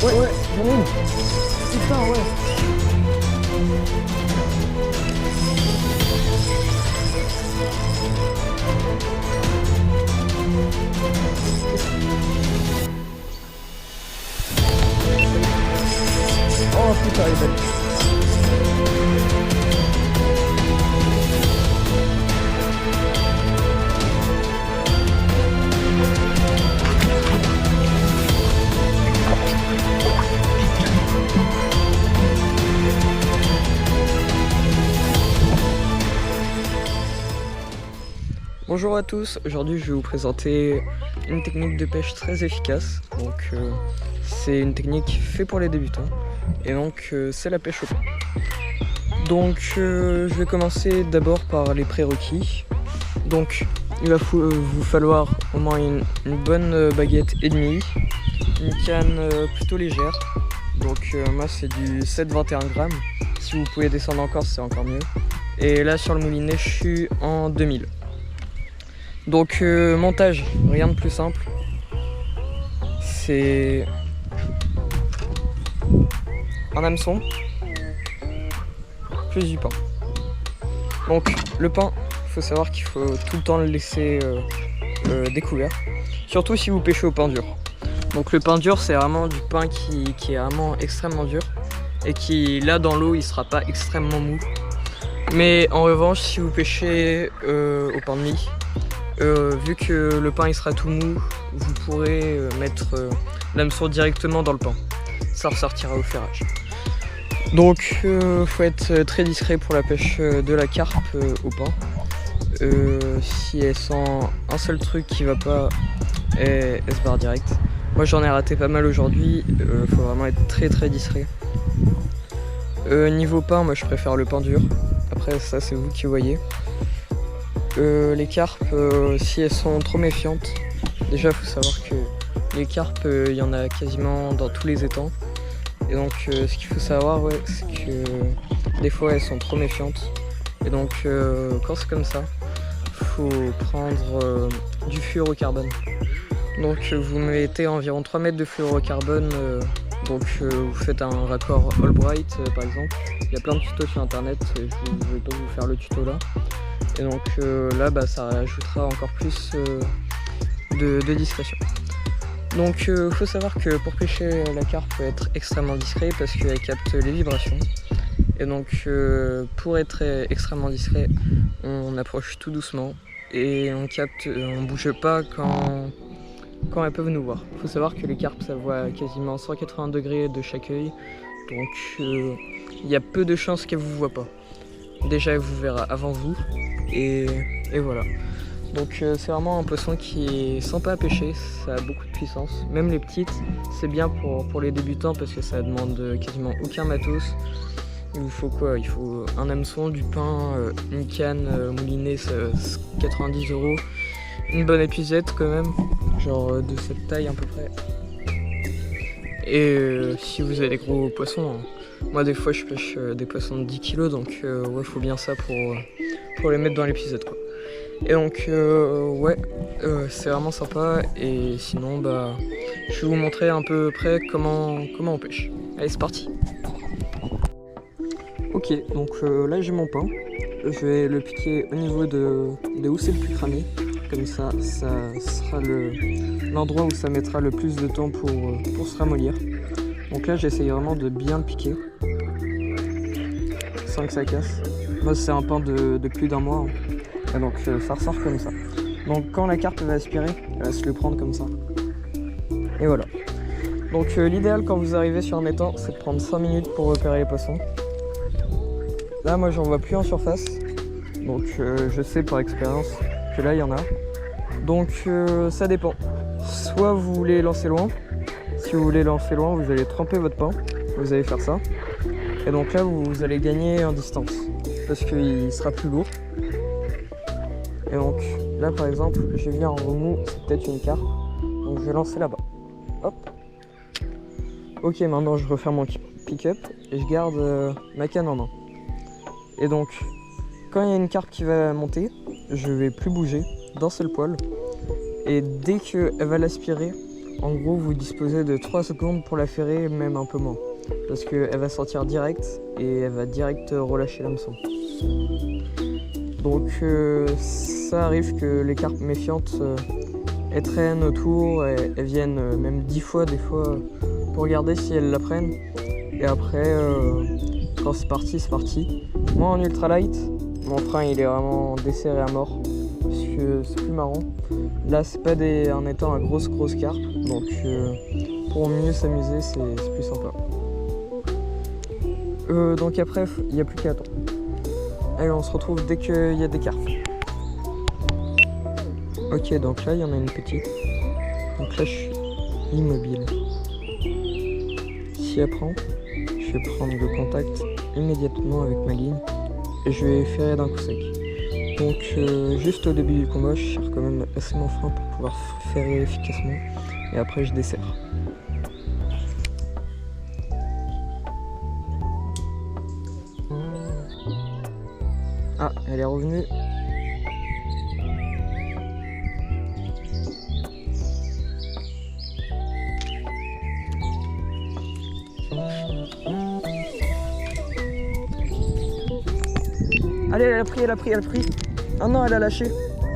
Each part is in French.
Ouais, ouais, j'en ai une. Putain, ouais. Oh putain, elle est belle. Bonjour à tous, aujourd'hui je vais vous présenter une technique de pêche très efficace. Donc c'est une technique faite pour les débutants et donc c'est la pêche au pain. Donc je vais commencer d'abord par les prérequis. Donc il va vous falloir au moins une bonne baguette et demie, une canne plutôt légère. Donc moi c'est du 7,21 grammes. Si vous pouvez descendre encore c'est encore mieux. Et là sur le moulinet je suis en 2000. Donc montage, rien de plus simple. C'est un hameçon plus du pain. Donc le pain, il faut savoir qu'il faut tout le temps le laisser découvert. Surtout si vous pêchez au pain dur. Donc le pain dur c'est vraiment du pain qui est vraiment extrêmement dur. Et qui là dans l'eau il sera pas extrêmement mou. Mais en revanche si vous pêchez au pain de mie, vu que le pain il sera tout mou, vous pourrez mettre l'hameçon directement dans le pain. Ça ressortira au ferrage. Donc faut être très discret pour la pêche de la carpe au pain. Si elle sent un seul truc qui va pas, elle se barre direct. Moi j'en ai raté pas mal aujourd'hui, faut vraiment être très discret. Niveau pain, moi je préfère le pain dur. Après ça c'est vous qui voyez. Les carpes, si elles sont trop méfiantes, déjà il faut savoir que les carpes, il y en a quasiment dans tous les étangs. Et donc ce qu'il faut savoir, ouais, c'est que des fois elles sont trop méfiantes. Et donc quand c'est comme ça, il faut prendre du fluorocarbone. Donc vous mettez environ 3 mètres de fluorocarbone, donc vous faites un raccord Albright par exemple. Il y a plein de tutos sur internet, je ne vais pas vous faire le tuto là. Et donc là ça rajoutera encore plus de discrétion. Donc faut savoir que pour pêcher la carpe, il faut être extrêmement discret parce qu'elle capte les vibrations. Et donc pour être extrêmement discret, on approche tout doucement et on bouge pas quand elles peuvent nous voir. Il faut savoir que les carpes ça voit quasiment 180 degrés de chaque œil. Donc il y a peu de chances qu'elles vous voient pas. Déjà elle vous verra avant vous. Et voilà. Donc c'est vraiment un poisson qui est sympa à pêcher, ça a beaucoup de puissance. Même les petites, c'est bien pour les débutants parce que ça demande quasiment aucun matos. Il vous faut quoi? Il faut un hameçon, du pain, une canne moulinée, 90 €, une bonne épuisette quand même, genre de cette taille à peu près. Et si vous avez des gros poissons, moi des fois je pêche des poissons de 10 kg, donc ouais, faut bien ça pour les mettre dans l'épisode quoi. Et donc ouais, c'est vraiment sympa. Et sinon je vais vous montrer un peu près comment on pêche. Allez c'est parti. Ok, donc là j'ai mon pain. Je vais le piquer au niveau de où c'est le plus cramé. Comme ça sera l'endroit où ça mettra le plus de temps pour se ramollir. Donc là j'essaye vraiment de bien le piquer sans que ça casse. Moi c'est un pain de plus d'un mois, hein. Et donc ça ressort comme ça. Donc quand la carpe va aspirer, elle va se le prendre comme ça. Et voilà. Donc l'idéal quand vous arrivez sur un étang, c'est de prendre 5 minutes pour repérer les poissons. Là moi j'en vois plus en surface. Donc je sais par expérience que là il y en a. Donc ça dépend. Soit vous voulez lancer loin. Si vous voulez lancer loin, vous allez tremper votre pain. Vous allez faire ça. Et donc là vous allez gagner en distance. Parce qu'il sera plus lourd. Et donc là par exemple, je viens en remous, c'est peut-être une carpe. Donc je vais lancer là-bas. Hop. Ok, maintenant je referme mon pick-up et je garde ma canne en main. Et donc, quand il y a une carpe qui va monter, je vais plus bouger d'un seul poil. Et dès qu'elle va l'aspirer, en gros vous disposez de 3 secondes pour la ferrer, même un peu moins. Parce qu'elle va sortir direct et elle va direct relâcher l'hameçon. Donc ça arrive que les carpes méfiantes elles traînent autour, elles viennent même 10 fois des fois pour regarder si elles la prennent. Et après quand c'est parti, c'est parti. Moi en ultralight, mon frein il est vraiment desserré à mort. Parce que c'est plus marrant. Là c'est pas en étant à grosse carpe. Donc pour mieux s'amuser c'est plus sympa. Donc après il n'y a plus qu'à attendre. Allez, on se retrouve dès qu'il y a des carpes. Ok, donc là il y en a une petite. Donc là je suis immobile. Si elle prend, je vais prendre le contact immédiatement avec ma ligne et je vais ferrer d'un coup sec. Donc juste au début du combat, je serre quand même assez mon frein pour pouvoir ferrer efficacement et après je desserre. Ah, elle est revenue. Allez, elle a pris. Ah non, elle a lâché.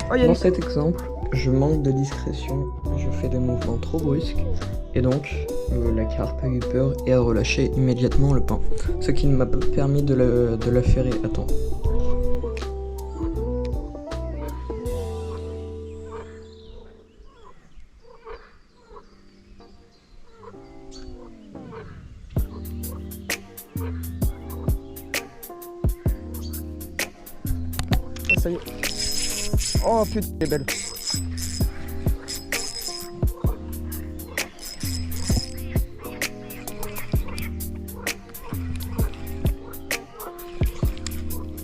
Oh, dans cet exemple, je manque de discrétion, je fais des mouvements trop brusques et donc la carpe a eu peur et a relâché immédiatement le pain, ce qui ne m'a pas permis de la ferrer à temps. Ça y est. Oh putain, elle est belle.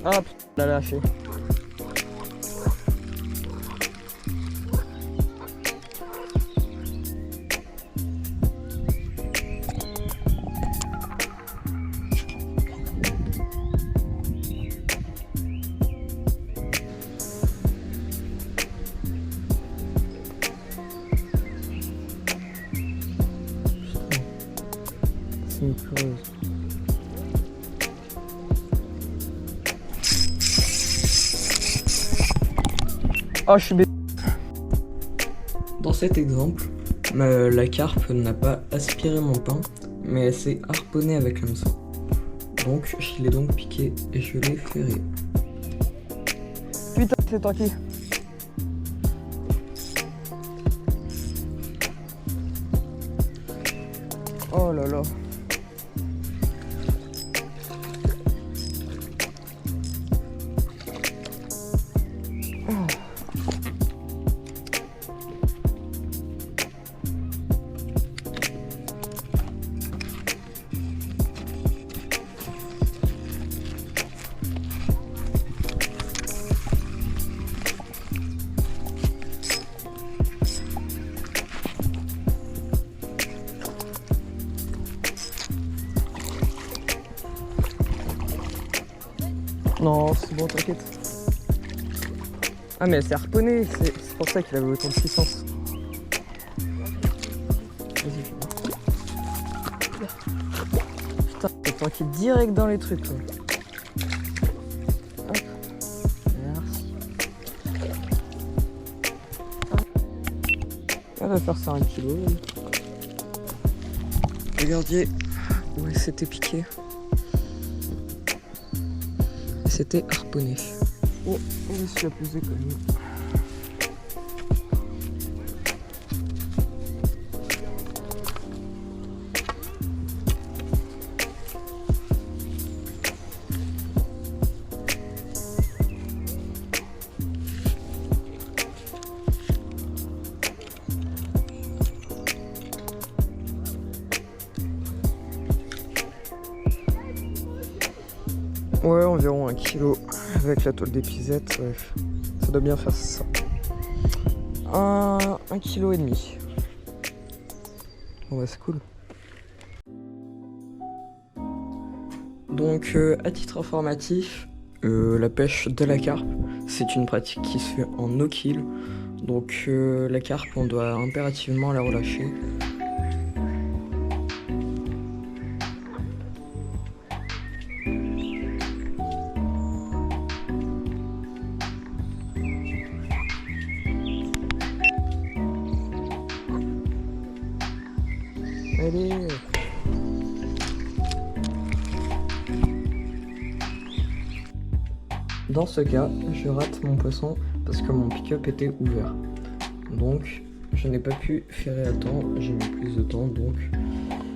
Ah putain, elle a lâché. C'est une pleureuse. Oh, je suis bête. Dans cet exemple, la carpe n'a pas aspiré mon pain, mais elle s'est harponnée avec l'hameçon. Donc, je l'ai donc piqué et je l'ai ferré. Putain, c'est toi qui. Oh là là. Non, c'est bon, t'inquiète. Ah mais elle s'est harponnée, c'est pour ça qu'il avait autant de puissance. Vas-y, putain, c'est tranquille direct dans les trucs. Quoi. Hop. Merci. Elle va faire ça 1 kilo. Regardiez où elle s'était piquée. C'était harponné. Oh, on va se la poser quand même. Ouais, environ 1 kg avec la tôle d'épuisette, bref, ça doit bien faire ça. 1,5 kg. Bon bah c'est cool. Donc à titre informatif, la pêche de la carpe, c'est une pratique qui se fait en no kill. Donc la carpe, on doit impérativement la relâcher. Allez. Dans ce cas, je rate mon poisson parce que mon pick-up était ouvert. Donc, je n'ai pas pu ferrer à temps, j'ai mis plus de temps, donc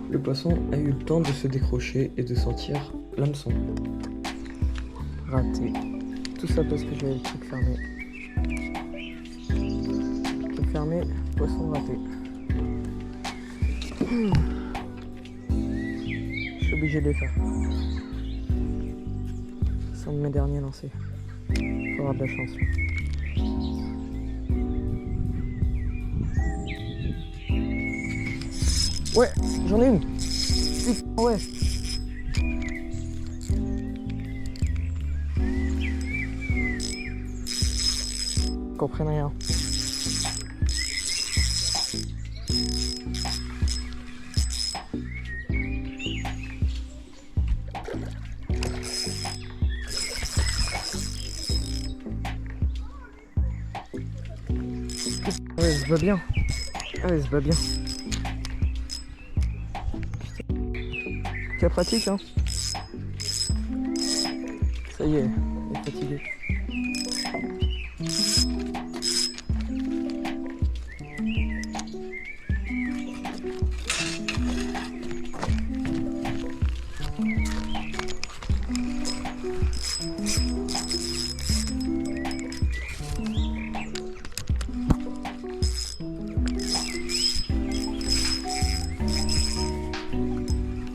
le poisson a eu le temps de se décrocher et de sortir l'hameçon. Raté. Tout ça parce que j'avais le truc fermé. Truc fermé, poisson raté. Je suis obligé de les faire. C'est un de mes derniers lancers. Faut avoir de la chance là. Ouais, j'en ai une. Putain, ouais. Ils comprennent rien. Ouais, il se bat bien. Ah, il se bat bien. Cas pratique, hein. Ça y est, il est fatigué.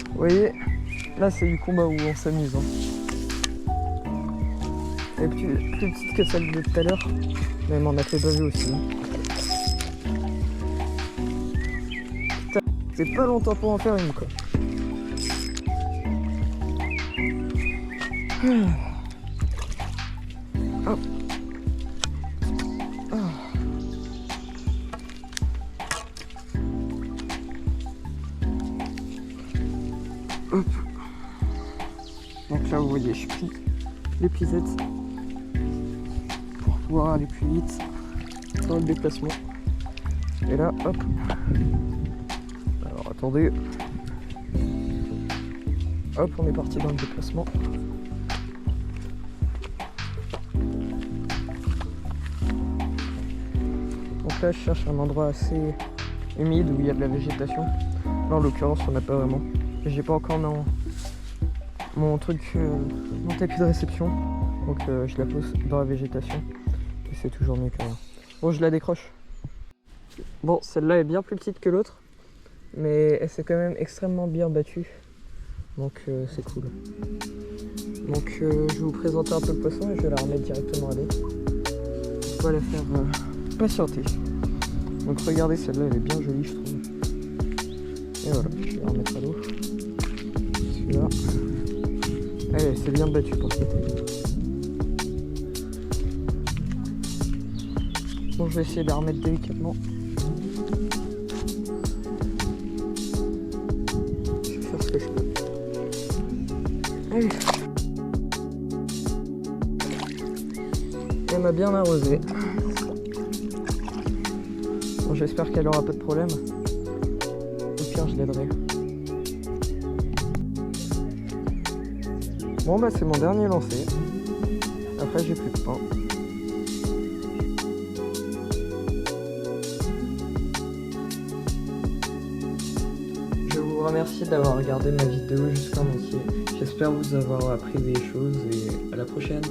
Vous voyez, là c'est du combat où on s'amuse. Hein. Elle est plus petite que celle de tout à l'heure, mais elle m'en a fait baver aussi. Hein. Putain, c'est pas longtemps pour en faire une quoi. Hop. Hop. Donc là vous voyez je plie les plisettes pour pouvoir aller plus vite dans le déplacement. Et là hop. Alors attendez. Hop, on est parti dans le déplacement. Donc là je cherche un endroit assez humide où il y a de la végétation. Là en l'occurrence on n'a pas vraiment. J'ai pas encore mon truc, mon tapis de réception, donc je la pose dans la végétation et c'est toujours mieux que rien. Bon, je la décroche. Bon, celle-là est bien plus petite que l'autre, mais elle s'est quand même extrêmement bien battue, donc c'est cool. Donc je vais vous présenter un peu le poisson et je vais la remettre directement à l'eau. On va la faire patienter. Donc regardez, celle-là elle est bien jolie je trouve. Et voilà, je vais la remettre à l'eau. Celui-là. Allez, c'est bien battu pour cette. Bon, je vais essayer de la remettre délicatement. Je vais faire ce que je peux. Allez. Elle m'a bien arrosé. Bon, j'espère qu'elle aura pas de problème. Au pire, je l'aiderai. Bon bah c'est mon dernier lancé. Après j'ai plus de pain. Je vous remercie d'avoir regardé ma vidéo jusqu'en entier. J'espère vous avoir appris des choses et à la prochaine.